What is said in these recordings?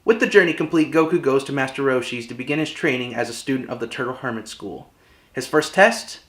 With the journey complete, Goku goes to Master Roshi's to begin his training as a student of the Turtle Hermit School. His first test?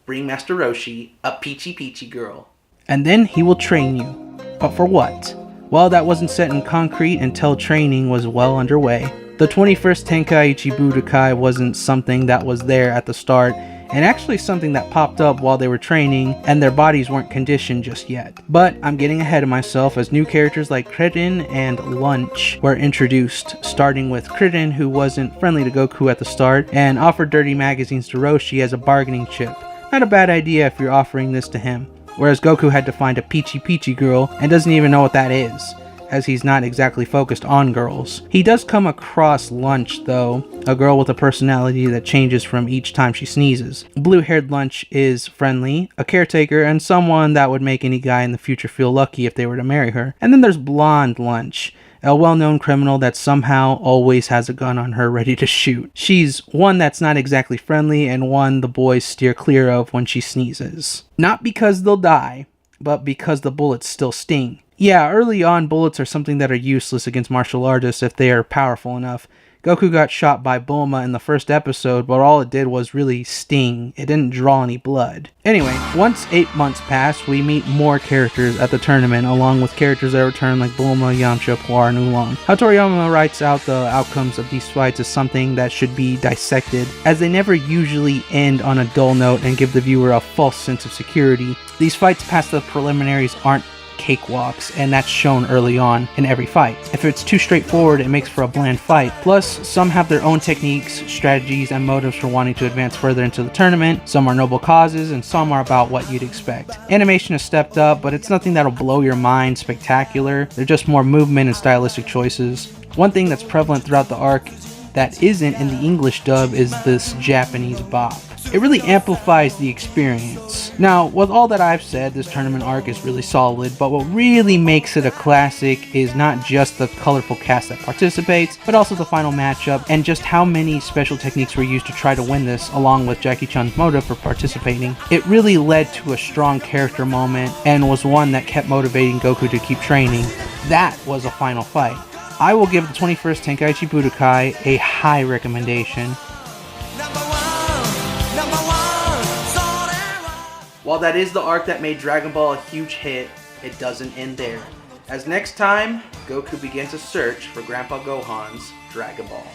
Bring Master Roshi a peachy peachy girl. And then he will train you. But for what? Well, that wasn't set in concrete until training was well underway. The 21st Tenkaichi Budokai wasn't something that was there at the start, and actually something that popped up while they were training and their bodies weren't conditioned just yet. But I'm getting ahead of myself as new characters like Krillin and Lunch were introduced, starting with Krillin, who wasn't friendly to Goku at the start and offered dirty magazines to Roshi as a bargaining chip. Not a bad idea if you're offering this to him. Whereas Goku had to find a peachy peachy girl and doesn't even know what that is, as he's not exactly focused on girls. He does come across Lunch though, a girl with a personality that changes from each time she sneezes. Blue-haired Lunch is friendly, a caretaker, and someone that would make any guy in the future feel lucky if they were to marry her. And then there's Blonde Lunch, a well-known criminal that somehow always has a gun on her ready to shoot. She's one that's not exactly friendly and one the boys steer clear of when she sneezes. Not because they'll die, but because the bullets still sting. Yeah, early on bullets are something that are useless against martial artists if they are powerful enough. Goku got shot by Bulma in the first episode, but all it did was really sting. It didn't draw any blood. Anyway, once 8 months pass, we meet more characters at the tournament, along with characters that return like Bulma, Yamcha, Puar, and Oolong. How Toriyama writes out the outcomes of these fights is something that should be dissected, as they never usually end on a dull note and give the viewer a false sense of security. These fights past the preliminaries aren't cakewalks, and that's shown early on in every fight. If it's too straightforward, it makes for a bland fight. Plus, some have their own techniques, strategies, and motives for wanting to advance further into the tournament. Some are noble causes, and some are about what you'd expect. Animation has stepped up, but it's nothing that'll blow your mind spectacular. They're just more movement and stylistic choices. One thing that's prevalent throughout the arc that isn't in the English dub is this Japanese bop. It really amplifies the experience. Now, with all that I've said, this tournament arc is really solid, but what really makes it a classic is not just the colorful cast that participates, but also the final matchup and just how many special techniques were used to try to win this, along with Jackie Chan's motive for participating. It really led to a strong character moment and was one that kept motivating Goku to keep training. That was a final fight. I will give the 21st Tenkaichi Budokai a high recommendation. While that is the arc that made Dragon Ball a huge hit, it doesn't end there. As next time, Goku begins a search for Grandpa Gohan's Dragon Ball.